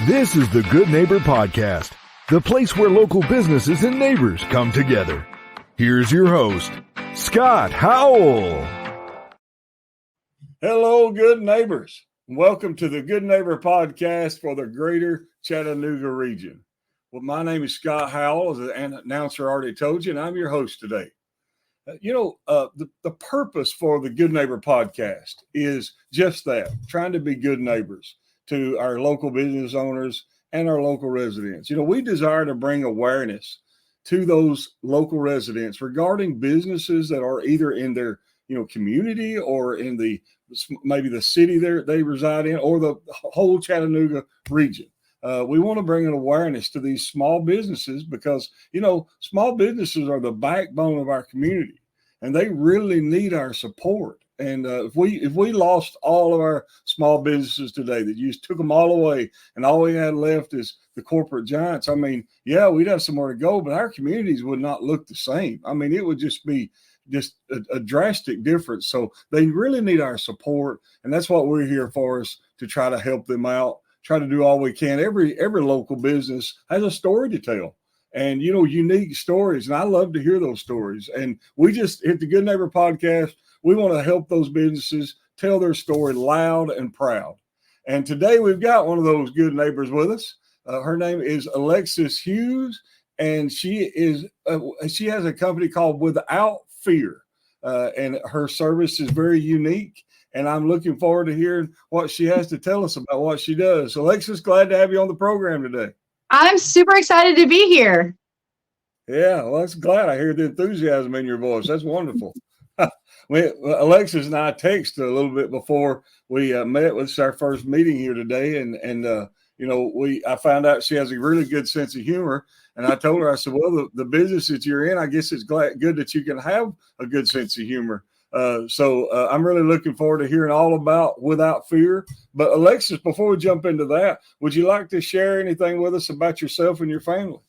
This is the Good Neighbor Podcast, the place where local businesses and neighbors come together. Here's your host, Scott Howell. Hello, good neighbors. Welcome to the Good Neighbor Podcast for the greater Chattanooga region. Well, my name is Scott Howell, as the announcer already told you, and I'm your host today. The purpose for the Good Neighbor Podcast is just that, trying to be good neighbors to our local business owners and our local residents. We desire to bring awareness to those local residents regarding businesses that are either in their, community or in maybe the city they reside in, or the whole Chattanooga region. We want to bring an awareness to these small businesses because, small businesses are the backbone of our community and they really need our support. And if we lost all of our small businesses today, that you just took them all away and all we had left is the corporate giants, we'd have somewhere to go, but our communities would not look the same. It would just be a drastic difference. So they really need our support. And that's what we're here for, is to try to help them out, try to do all we can. Every local business has a story to tell. And, unique stories. And I love to hear those stories. And we just hit the Good Neighbor Podcast. We want to help those businesses tell their story loud and proud. And today we've got one of those good neighbors with us. Her name is Alexis Hughes, and she has a company called Without Fear. And her service is very unique. And I'm looking forward to hearing what she has to tell us about what she does. So, Alexis, glad to have you on the program today. I'm super excited to be here. Yeah, well, that's glad. I hear the enthusiasm in your voice. That's wonderful. Alexis and I texted a little bit before we met. This is our first meeting here today, and I found out she has a really good sense of humor. And I told her, I said, well, the business that you're in, I guess it's good that you can have a good sense of humor. So I'm really looking forward to hearing all about Without Fear. But Alexis, before we jump into that, would you like to share anything with us about yourself and your family?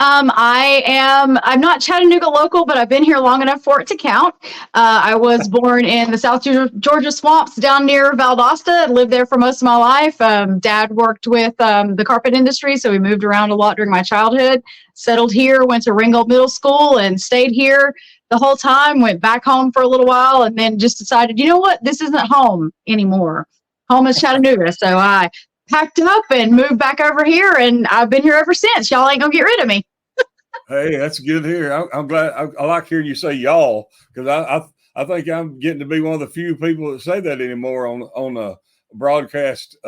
I'm not Chattanooga local, but I've been here long enough for it to count. I was born in the South Georgia swamps down near Valdosta. Lived there for most of my life. Dad worked with the carpet industry, so we moved around a lot during my childhood. Settled here, went to Ringgold Middle School and stayed here the whole time. Went back home for a little while and then just decided, you know what, this isn't home anymore. Home is Chattanooga. So I packed up and moved back over here, and I've been here ever since. Y'all ain't gonna get rid of me. Hey, that's good to hear. I'm glad. I like hearing you say y'all, because I think I'm getting to be one of the few people that say that anymore on a broadcasting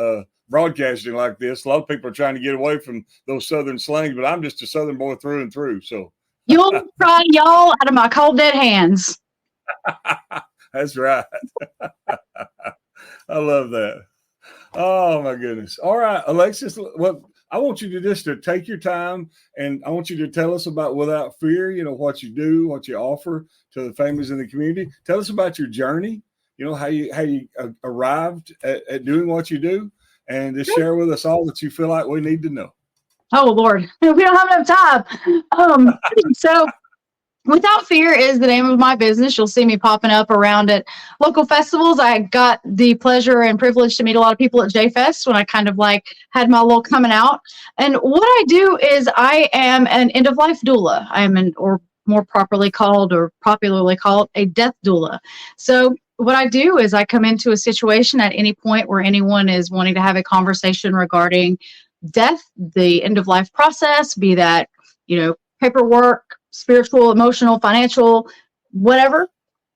like this. A lot of people are trying to get away from those Southern slangs, but I'm just a Southern boy through and through. So you'll try y'all out of my cold dead hands. That's right. I love that. Oh my goodness. All right, Alexis. Well, I want you to take your time, and I want you to tell us about Without Fear, what you do, what you offer to the families in the community. Tell us about your journey, how you arrived at doing what you do, and just share with us all that you feel like we need to know. Oh, Lord, we don't have enough time. So Without Fear is the name of my business. You'll see me popping up around at local festivals. I got the pleasure and privilege to meet a lot of people at J-Fest when I kind of had my little coming out. And what I do is I am an end-of-life doula. I am or more popularly called a death doula. So what I do is I come into a situation at any point where anyone is wanting to have a conversation regarding death, the end-of-life process, be that, paperwork, spiritual, emotional, financial, whatever.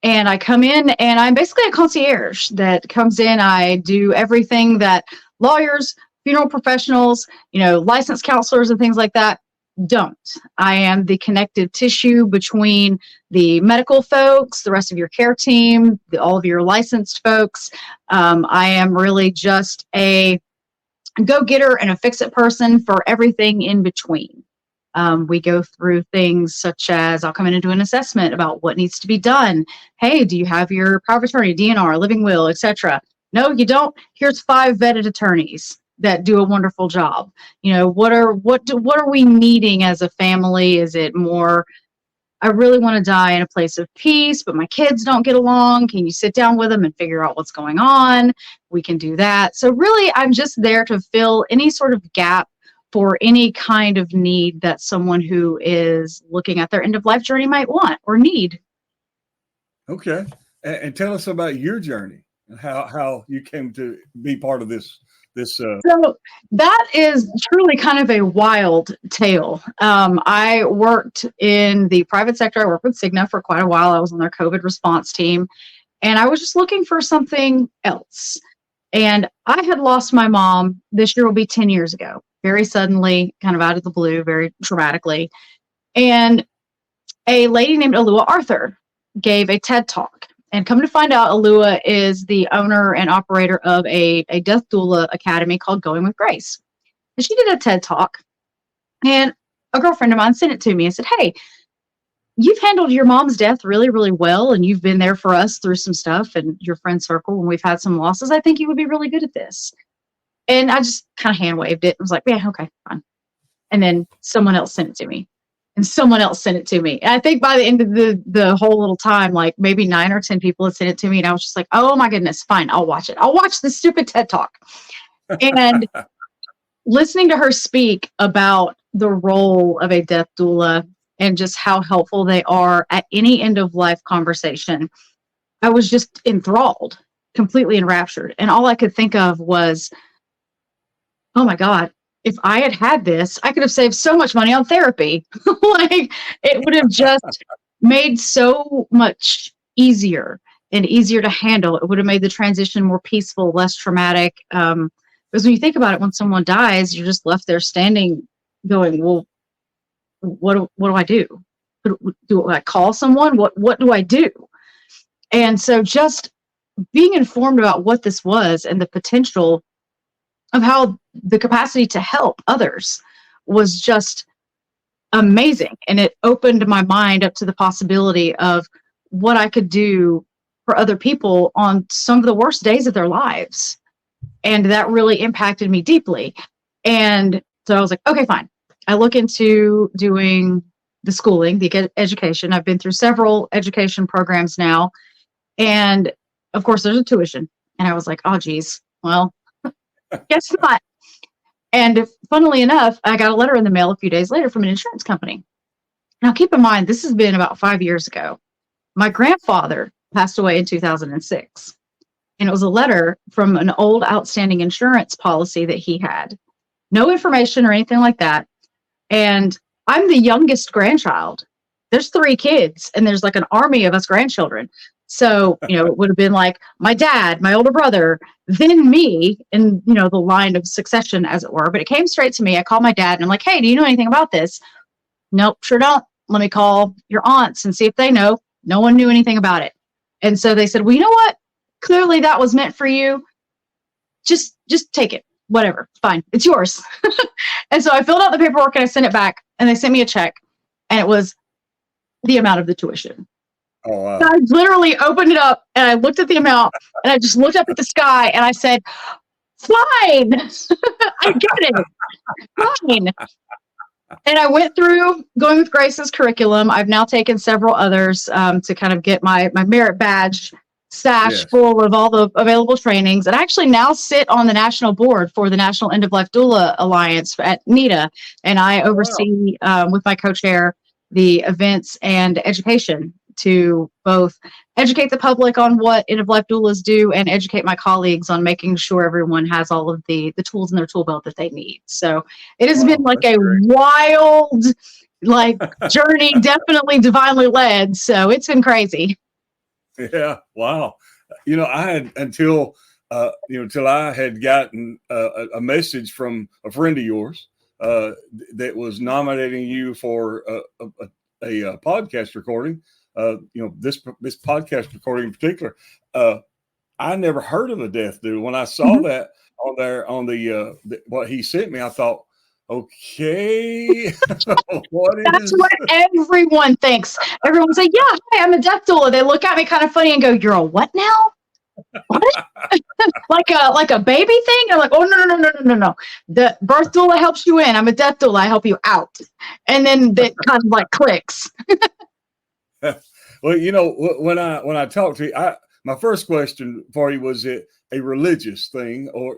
And I come in and I'm basically a concierge that comes in. I do everything that lawyers, funeral professionals, licensed counselors and things like that don't. I am the connective tissue between the medical folks, the rest of your care team, all of your licensed folks. I am really just a go-getter and a fix-it person for everything in between. We go through things such as I'll come in and do an assessment about what needs to be done. Hey, do you have your power of attorney, DNR, living will, etc.? No, you don't. Here's 5 vetted attorneys that do a wonderful job. What are we needing as a family? Is it more I really want to die in a place of peace, but my kids don't get along. Can you sit down with them and figure out what's going on? We can do that. So really, I'm just there to fill any sort of gap for any kind of need that someone who is looking at their end of life journey might want or need. Okay. And tell us about your journey and how you came to be part of this. So that is truly kind of a wild tale. I worked in the private sector. I worked with Cigna for quite a while. I was on their COVID response team, and I was just looking for something else. And I had lost my mom. This year will be 10 years ago, very suddenly, kind of out of the blue, very traumatically. And a lady named Alua Arthur gave a TED Talk. And come to find out, Alua is the owner and operator of a death doula academy called Going with Grace. And she did a TED Talk. And a girlfriend of mine sent it to me and said, hey, you've handled your mom's death really, really well. And you've been there for us through some stuff and your friend circle when we've had some losses. I think you would be really good at this. And I just kind of hand waved it. I was like, yeah, okay, fine. And then someone else sent it to me. And someone else sent it to me. And I think by the end of the whole little time, like maybe 9 or 10 people had sent it to me. And I was just like, oh my goodness, fine, I'll watch it. I'll watch this stupid TED Talk. And listening to her speak about the role of a death doula and just how helpful they are at any end of life conversation, I was just enthralled, completely enraptured. And all I could think of was, oh my God, if I had had this, I could have saved so much money on therapy. Like, it would have just made so much easier and easier to handle. It would have made the transition more peaceful, less traumatic. Because when you think about it, when someone dies, you're just left there standing going, well, what do I do? Do I call someone? What do I do? And so just being informed about what this was and the potential of how the capacity to help others was just amazing. And it opened my mind up to the possibility of what I could do for other people on some of the worst days of their lives. And that really impacted me deeply. And so I was like, okay, fine. I look into doing the schooling, the education. I've been through several education programs now. And of course, there's a tuition. And I was like, oh, geez, well, guess not. And funnily enough, I got a letter in the mail a few days later from an insurance company. Now, keep in mind, this has been about 5 years ago. My grandfather passed away in 2006. And it was a letter from an old outstanding insurance policy that he had. No information or anything like that. And I'm the youngest grandchild. There's 3 kids, and there's like an army of us grandchildren. So, it would have been like my dad, my older brother, then me, in, the line of succession, as it were. But it came straight to me. I called my dad, and I'm like, hey, do you know anything about this? Nope, sure don't. Let me call your aunts and see if they know. No one knew anything about it. And so they said, well, you know what? Clearly that was meant for you. Just take it. Whatever. Fine. It's yours. And so I filled out the paperwork and I sent it back, and they sent me a check, and it was the amount of the tuition. Oh, wow. So I literally opened it up and I looked at the amount, and I just looked up at the sky and I said, fine, I get it. Fine. And I went through Going with Grace's curriculum. I've now taken several others to kind of get my merit badge stash full of all the available trainings. And I actually now sit on the national board for the National End of Life Doula Alliance at NEDA. And I oversee with my co-chair the events and education to both educate the public on what end of life doulas do and educate my colleagues on making sure everyone has all of the tools in their tool belt that they need. So it has been like a wild journey, definitely divinely led. So it's been crazy. Yeah. Wow. I had until I had gotten a message from a friend of yours that was nominating you for a podcast recording. This podcast recording in particular, I never heard of a death doula. When I saw that on there on the what he sent me, I thought, okay, that's what everyone thinks. Everyone's like, yeah, hi, I'm a death doula. They look at me kind of funny and go, you're a what now? What? like a baby thing? I'm like, oh, no. The birth doula helps you in. I'm a death doula. I help you out. And then that kind of clicks. Well, when I talked to you, my first question for you, was it a religious thing, or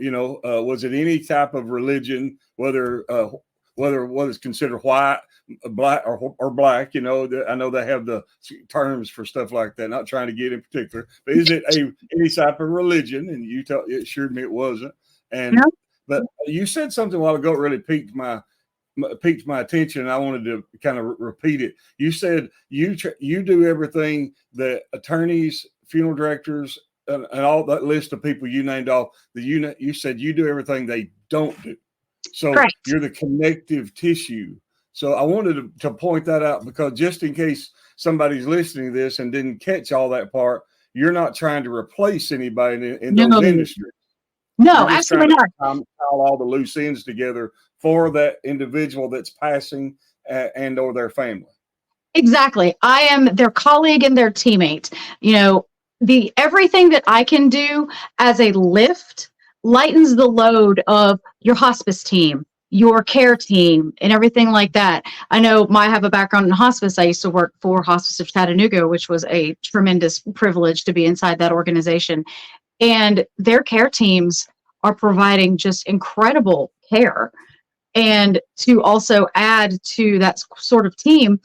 was it any type of religion, whether what is considered white, black, or black? I know they have the terms for stuff like that. Not trying to get in particular, but is it any type of religion? And it assured me it wasn't. And No. but you said something a while ago that really piqued my attention, and I wanted to kind of repeat it. You said you do everything that attorneys, funeral directors, and all that list of people you named off. You said you do everything they don't do. So Correct. you're the connective tissue. So I wanted to point that out, because just in case somebody's listening to this and didn't catch all that part, you're not trying to replace anybody in those industries. No, absolutely not. Tie all the loose ends together for that individual that's passing and or their family. Exactly. I am their colleague and their teammate. Everything that I can do as a lift lightens the load of your hospice team, your care team, and everything like that. I know I have a background in hospice. I used to work for Hospice of Chattanooga, which was a tremendous privilege to be inside that organization. And their care teams are providing just incredible care. And to also add to that sort of team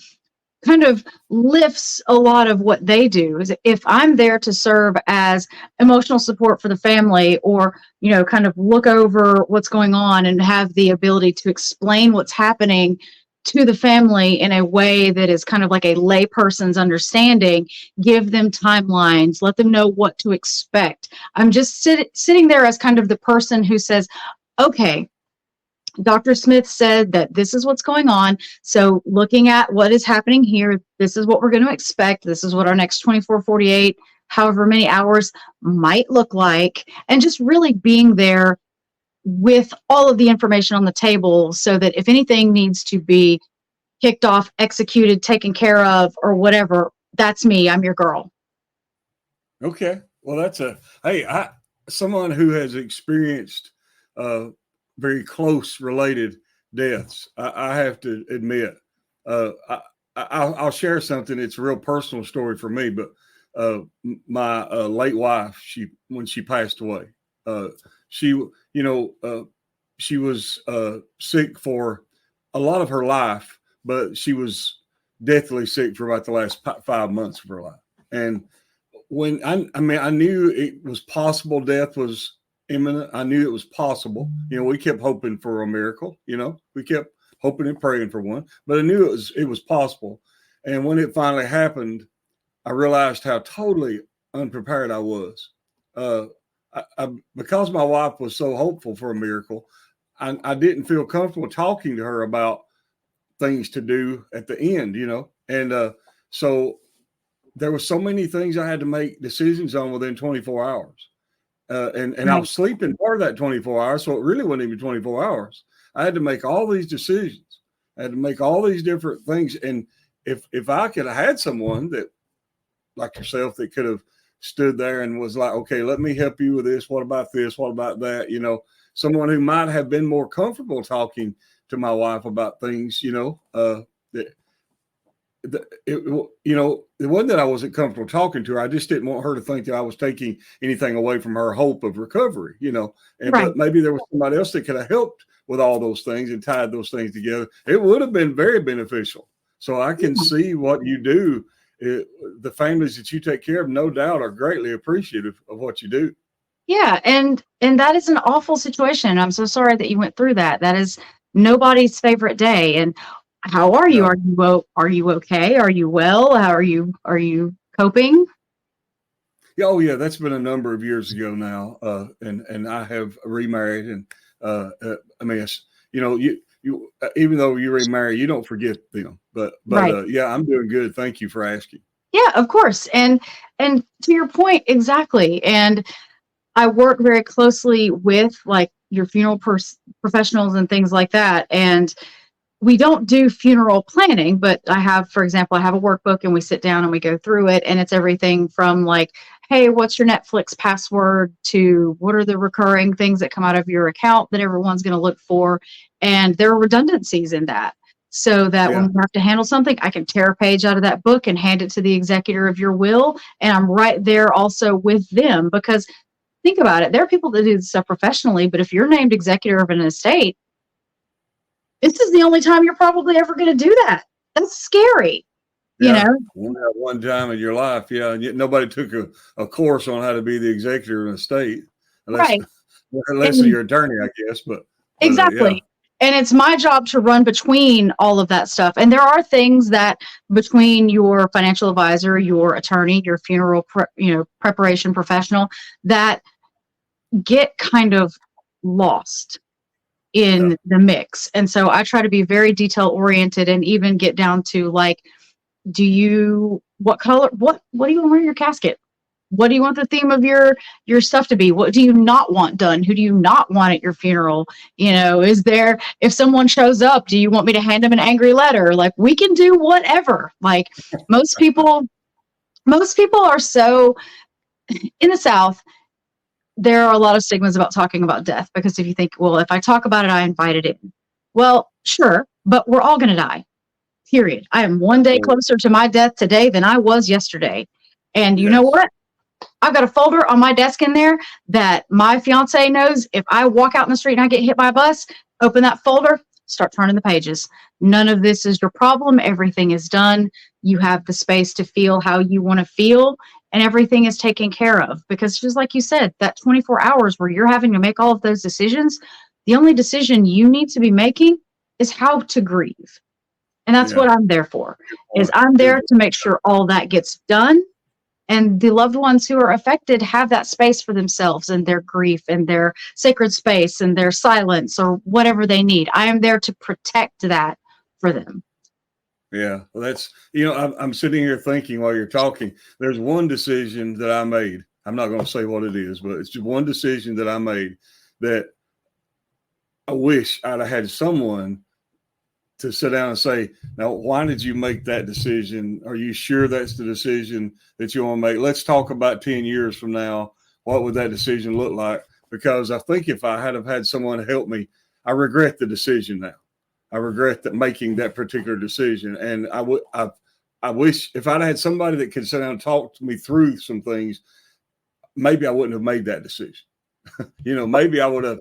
kind of lifts a lot of what they do. Is if I'm there to serve as emotional support for the family, or kind of look over what's going on and have the ability to explain what's happening to the family in a way that is kind of like a layperson's understanding, give them timelines, let them know what to expect. I'm just sitting there as kind of the person who says, okay, Dr. Smith said that this is what's going on. So looking at what is happening here, this is what we're going to expect. This is what our next 24, 48, however many hours might look like. And just really being there with all of the information on the table, so that if anything needs to be kicked off, executed, taken care of, or whatever, that's me. I'm your girl. Okay. Well, someone who has experienced very close related deaths. I have to admit, I'll share something. It's a real personal story for me, but my late wife, when she passed away, she was sick for a lot of her life, but she was deathly sick for about the last 5 months of her life. And when I knew it was possible, death was imminent. I knew it was possible. We kept hoping for a miracle. We kept hoping and praying for one, but I knew it was possible. And when it finally happened, I realized how totally unprepared I was. Because my wife was so hopeful for a miracle, I didn't feel comfortable talking to her about things to do at the end, and so there were so many things I had to make decisions on within 24 hours. And I was sleeping part of that 24 hours, so it really wasn't even 24 hours. I had to make all these decisions. I had to make all these different things. And if I could have had someone that, like yourself, that could have stood there and was like, okay, let me help you with this. What about this? What about that? Someone who might have been more comfortable talking to my wife about things, it wasn't that I wasn't comfortable talking to her. I just didn't want her to think that I was taking anything away from her hope of recovery, but maybe there was somebody else that could have helped with all those things and tied those things together. It would have been very beneficial. So I can see what you do. The families that you take care of, no doubt, are greatly appreciative of what you do. Yeah. And that is an awful situation. I'm so sorry that you went through that. That is nobody's favorite day. And how are you? No. Are you okay? Are you well? How are you coping? Yeah, oh yeah, that's been a number of years ago now, and I have remarried, and you even though you remarry, you don't forget them. But right. Yeah, I'm doing good. Thank you for asking. Yeah, of course, and to your point, exactly. And I work very closely with like your funeral professionals and things like that, and we don't do funeral planning, but for example, I have a workbook and we sit down and we go through it, and it's everything from like, hey, what's your Netflix password, to what are the recurring things that come out of your account that everyone's going to look for. And there are redundancies in that. so that when we have to handle something, I can tear a page out of that book and hand it to the executor of your will. And I'm right there also with them, because think about it. There are people that do this stuff professionally, but if you're named executor of an estate, this is the only time you're probably ever going to do that. That's scary. You know, one time in your life. Yeah. And yet nobody took a course on how to be the executor of an estate. Unless you're an attorney, I guess. But exactly. And it's my job to run between all of that stuff. And there are things that between your financial advisor, your attorney, your funeral, preparation professional, that get kind of lost in the mix. And so I try to be very detail oriented and even get down to like, what color, what do you want in your casket? What do you want the theme of your stuff to be? What do you not want done? Who do you not want at your funeral? If someone shows up, do you want me to hand them an angry letter? Like, we can do whatever. Like most people are so, in the South, there are a lot of stigmas about talking about death, because if you think, well, if I talk about it, I invite it in. Well, sure, but we're all going to die. Period. I am one day closer to my death today than I was yesterday. And you know what? I've got a folder on my desk in there that my fiance knows. If I walk out in the street and I get hit by a bus, open that folder, start turning the pages. None of this is your problem. Everything is done. You have the space to feel how you want to feel, and everything is taken care of. Because just like you said, that 24 hours where you're having to make all of those decisions, the only decision you need to be making is how to grieve. And that's what I'm there for, is I'm there to make sure all that gets done. And the loved ones who are affected have that space for themselves and their grief and their sacred space and their silence or whatever they need. I am there to protect that for them. Yeah. Well, that's, I'm sitting here thinking while you're talking, there's one decision that I made. I'm not going to say what it is, but it's just one decision that I made that I wish I'd have had someone to sit down and say, now, why did you make that decision? Are you sure that's the decision that you want to make? Let's talk about 10 years from now. What would that decision look like? Because I think if I had have had someone help me, I regret the decision now. I regret making that particular decision. And I wish if I'd had somebody that could sit down and talk me through some things, maybe I wouldn't have made that decision. Maybe I would have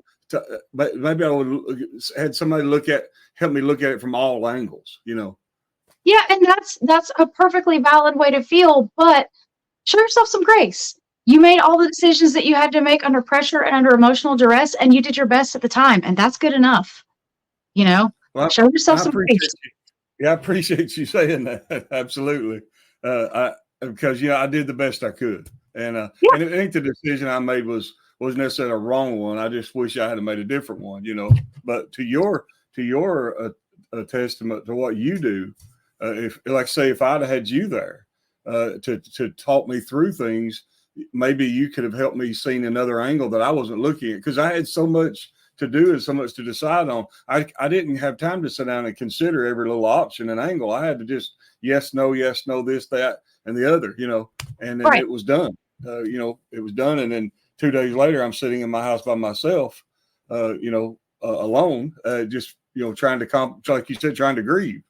had somebody help me look at it from all angles, Yeah. And that's a perfectly valid way to feel, but show yourself some grace. You made all the decisions that you had to make under pressure and under emotional duress, and you did your best at the time. And that's good enough. Well, show yourself some grace. Yeah. I appreciate you saying that. Absolutely. Because, I did the best I could. And and it ain't the decision I made was necessarily a wrong one. I just wish I had made a different one, but to your testament to what you do, if I'd have had you there to talk me through things, maybe you could have helped me see another angle that I wasn't looking at, because I had so much to do and so much to decide on. I didn't have time to sit down and consider every little option and angle. I had to just yes, no, this, that, and the other, and then it was done. It was done. And then 2 days later, I'm sitting in my house by myself, alone, just, trying to, like you said, trying to grieve,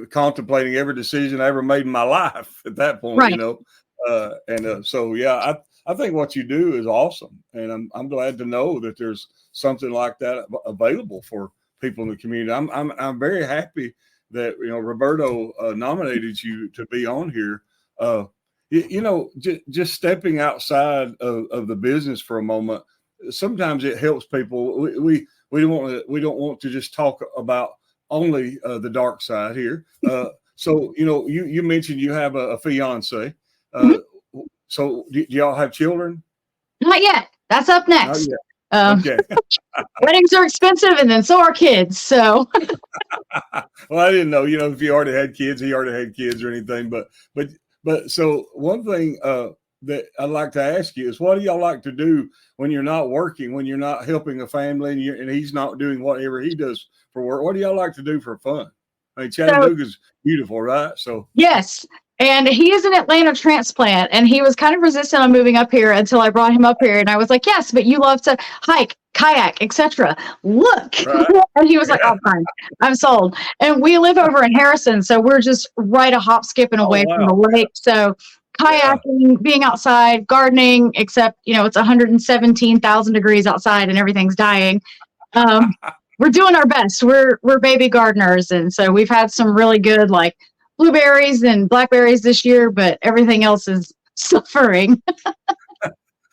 contemplating every decision I ever made in my life at that point, I think what you do is awesome. And I'm glad to know that there's something like that available for people in the community. I'm very happy that, Roberto nominated you to be on here. Just stepping outside of the business for a moment, sometimes it helps people. We don't want to just talk about only the dark side here. So you mentioned you have a fiance. So do y'all have children? Not yet. That's up next. Okay. Weddings are expensive, and then so are kids. So, well, I didn't know, if you already had kids, he already had kids or anything. But so one thing that I'd like to ask you is, what do y'all like to do when you're not working, when you're not helping a family, and he's not doing whatever he does for work? What do y'all like to do for fun? I mean, Chattanooga's beautiful, right? So yes. And he is an Atlanta transplant, and he was kind of resistant on moving up here until I brought him up here. And I was like, yes, but you love to hike, kayak, etc. Look. Right. And he was like, oh, fine, I'm sold. And we live over in Harrison, so we're just right a hop, skipping away from the lake. So kayaking, being outside, gardening, except, it's 117,000 degrees outside and everything's dying. We're doing our best. We're baby gardeners. And so we've had some really good, like, blueberries and blackberries this year, but everything else is suffering.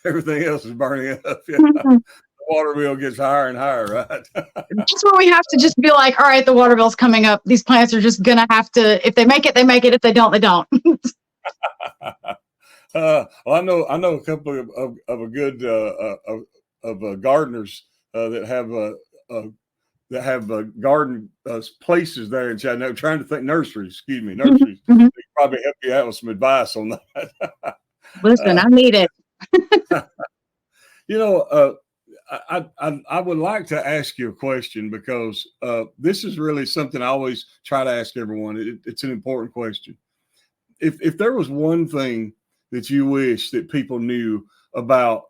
Everything else is burning up. Yeah. The water bill gets higher and higher, right? That's where we have to just be like, all right, the water bill's coming up. These plants are just going to have to, if they make it, they make it. If they don't, they don't. Well, I know a couple of a good gardeners that have garden places there in Chattanooga. Trying to think nurseries. Nurseries. Mm-hmm. They could probably help you out with some advice on that. Listen, I need it. I would like to ask you a question because this is really something I always try to ask everyone. It's an important question. If there was one thing that you wish that people knew about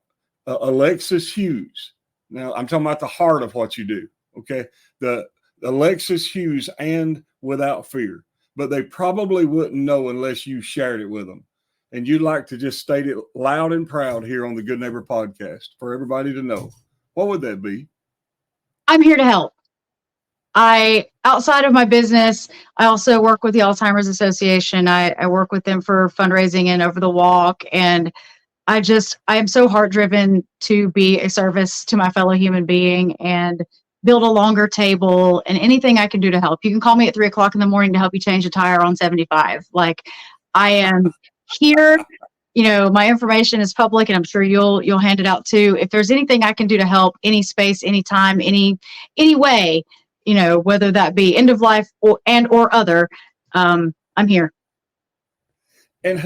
Alexis Hughes, now I'm talking about the heart of what you do, okay? The Alexis Hughes and Without Fear, but they probably wouldn't know unless you shared it with them. And you'd like to just state it loud and proud here on the Good Neighbor podcast for everybody to know. What would that be? I'm here to help. Outside of my business, I also work with the Alzheimer's Association. I work with them for fundraising and Over the Walk. And I am so heart driven to be a service to my fellow human being and build a longer table and anything I can do to help. You can call me at 3:00 in the morning to help you change a tire on 75. Like, I am here. My information is public, and I'm sure you'll hand it out too. If there's anything I can do to help, any space, anytime, any way, whether that be end of life or other, I'm here. And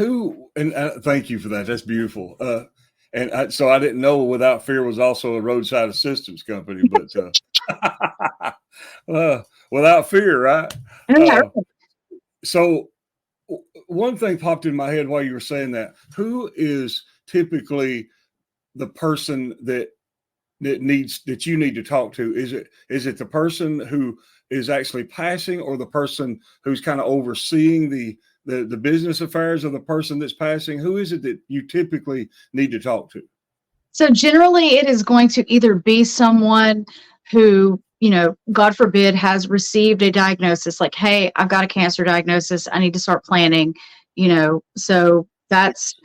thank you for that. That's beautiful. So I didn't know Without Fear was also a roadside assistance company, but Without Fear, right? So one thing popped in my head while you were saying that. Who is typically the person that you need to talk to? Is it the person who is actually passing, or the person who's kind of overseeing the business affairs of the person that's passing? Who is it that you typically need to talk to? So generally it is going to either be someone who, God forbid, has received a diagnosis like, hey, I've got a cancer diagnosis. I need to start planning, so that's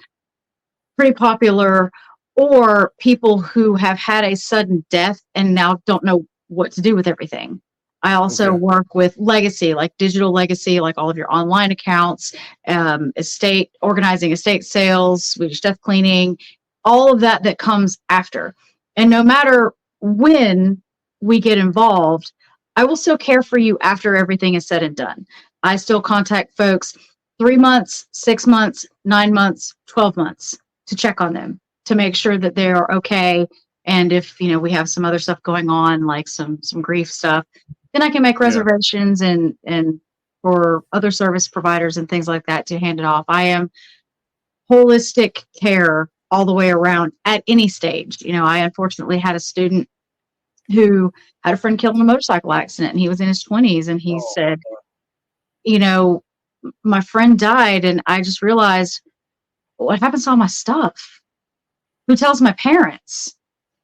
pretty popular. Or people who have had a sudden death and now don't know what to do with everything. I also work with legacy, like digital legacy, like all of your online accounts, organizing estate sales, Swedish death cleaning, all of that comes after. And no matter when we get involved, I will still care for you after everything is said and done. I still contact folks 3 months, 6 months, 9 months, 12 months to check on them, to make sure that they are okay. And if, we have some other stuff going on, like some grief stuff, then I can make reservations and for other service providers and things like that to hand it off. I am holistic care all the way around at any stage. I unfortunately had a student who had a friend killed in a motorcycle accident, and he was in his 20s, and he said, my friend died, and I just realized, what happens to all my stuff? Who tells my parents?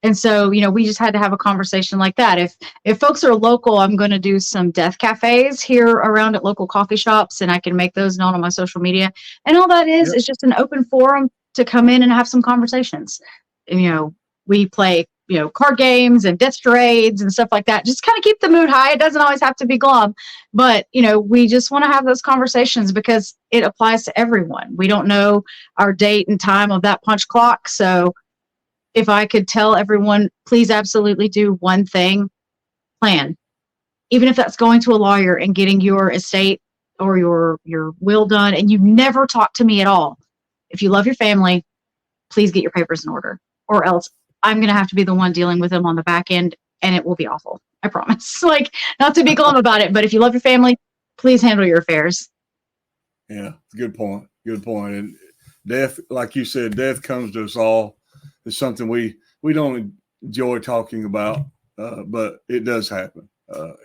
And so, we just had to have a conversation like that. If folks are local, I'm going to do some death cafes here around at local coffee shops, and I can make those known on my social media. And all that is just an open forum to come in and have some conversations. And, we play, card games and death charades and stuff like that. Just kind of keep the mood high. It doesn't always have to be glum, but, we just want to have those conversations because it applies to everyone. We don't know our date and time of that punch clock. So if I could tell everyone, please absolutely do one thing, plan. Even if that's going to a lawyer and getting your estate or your will done, and you never talk to me at all. If you love your family, please get your papers in order, or else I'm going to have to be the one dealing with them on the back end, and it will be awful. I promise. Like, not to be glum about it, but if you love your family, please handle your affairs. Yeah, good point. Good point. And death, like you said, death comes to us all. It's something we don't enjoy talking about, but it does happen,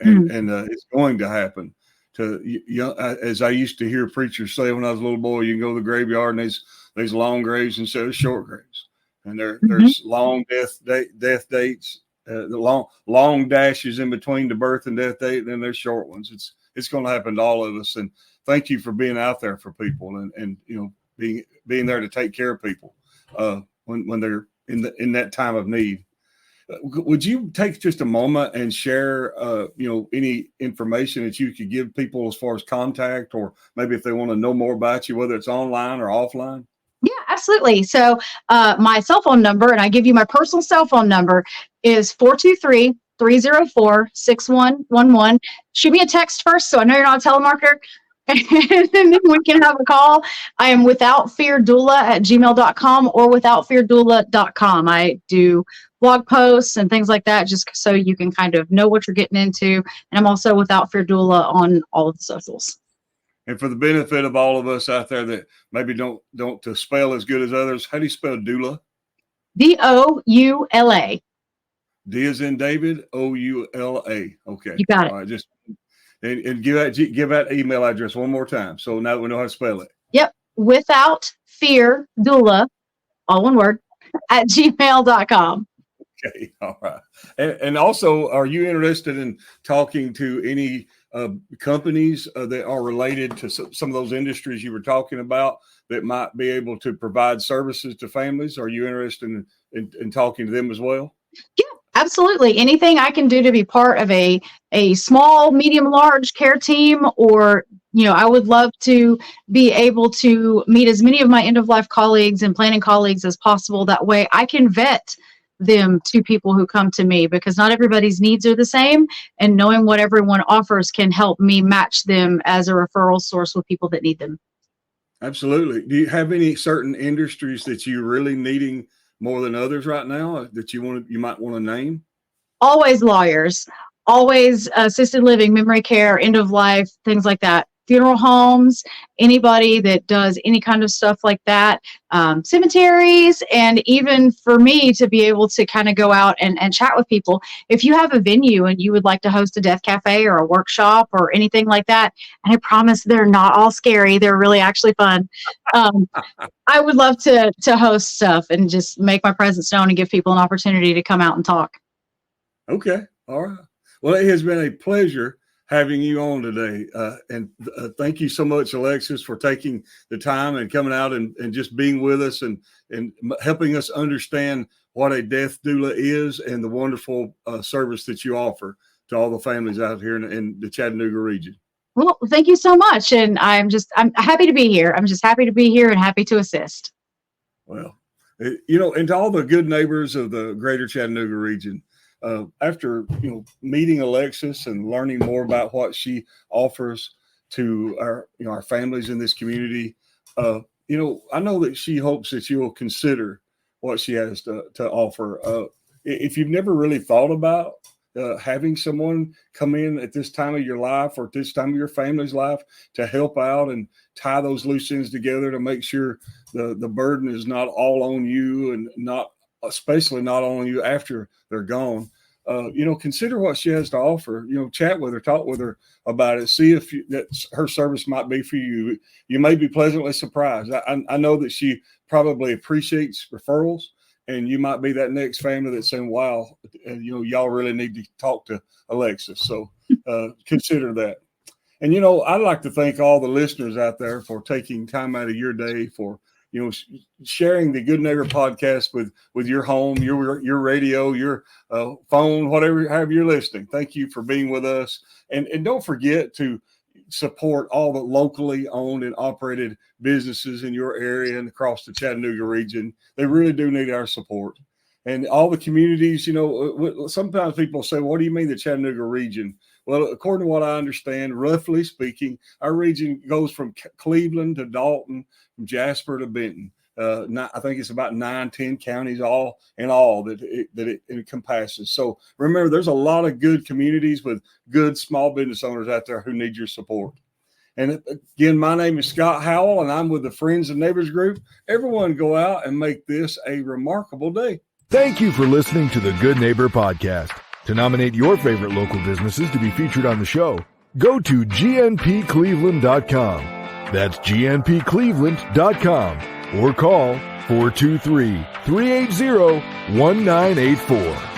and it's going to happen. As I used to hear preachers say when I was a little boy, you can go to the graveyard and there's long graves instead of short graves, and there's long death dates, the long dashes in between the birth and death date, and then there's short ones. It's going to happen to all of us, and thank you for being out there for people and being there to take care of people when they're in that time of need. Would you take just a moment and share, any information that you could give people as far as contact, or maybe if they want to know more about you, whether it's online or offline? Yeah, absolutely. So my cell phone number, and I give you my personal cell phone number, is 423-304-6111. Shoot me a text first so I know you're not a telemarketer. And then we can have a call. I am withoutfeardoula@gmail.com or withoutfeardoula.com. I do blog posts and things like that, just so you can kind of know what you're getting into. And I'm also Without Fear Doula on all of the socials. And for the benefit of all of us out there that maybe don't to spell as good as others, how do you spell doula? DOULA. D as in David, OULA. Okay. You got it. All right, just and give that email address one more time, so now we know how to spell it. Yep. Without Fear Doula, all one word, @gmail.com. Okay. All right. And also, are you interested in talking to any companies that are related to some of those industries you were talking about that might be able to provide services to families? Are you interested in talking to them as well? Yeah, absolutely. Anything I can do to be part of a small, medium, large care team, or, I would love to be able to meet as many of my end-of-life colleagues and planning colleagues as possible. That way I can vet them to people who come to me, because not everybody's needs are the same, and knowing what everyone offers can help me match them as a referral source with people that need them. Absolutely. Do you have any certain industries that you're really needing more than others right now that you might want to name? Always lawyers, always assisted living, memory care, end of life, things like that. Funeral homes, anybody that does any kind of stuff like that, cemeteries, and even for me to be able to kind of go out and chat with people. If you have a venue and you would like to host a death cafe or a workshop or anything like that, and I promise they're not all scary, they're really actually fun. I would love to host stuff and just make my presence known and give people an opportunity to come out and talk. Okay. All right. Well, it has been a pleasure having you on today. And thank you so much, Alexis, for taking the time and coming out and just being with us and helping us understand what a death doula is and the wonderful service that you offer to all the families out here in the Chattanooga region. Well, thank you so much. And I'm happy to be here. I'm just happy to be here and happy to assist. Well, and to all the good neighbors of the greater Chattanooga region, after meeting Alexis and learning more about what she offers to our families in this community, I know that she hopes that you will consider what she has to offer. If you've never really thought about having someone come in at this time of your life or this time of your family's life to help out and tie those loose ends together to make sure the burden is not all on you, and especially not on you after they're gone. Consider what she has to offer. Chat with her, talk with her about it. See if her service might be for you. You may be pleasantly surprised. I know that she probably appreciates referrals, and you might be that next family that's saying, "Wow, y'all really need to talk to Alexis." So consider that. And I'd like to thank all the listeners out there for taking time out of your day for sharing the Good Neighbor podcast with your home, your radio, your phone, however you're listening. Thank you for being with us. And don't forget to support all the locally owned and operated businesses in your area and across the Chattanooga region. They really do need our support. And all the communities, sometimes people say, what do you mean the Chattanooga region? Well, according to what I understand, roughly speaking, our region goes from Cleveland to Dalton, from Jasper to Benton. I think it's about 9-10 counties all that it encompasses. So remember, there's a lot of good communities with good small business owners out there who need your support. And again, my name is Scott Howell, and I'm with the Friends and Neighbors Group. Everyone go out and make this a remarkable day. Thank you for listening to the Good Neighbor Podcast. To nominate your favorite local businesses to be featured on the show, go to gnpcleveland.com. That's gnpcleveland.com or call 423-380-1984.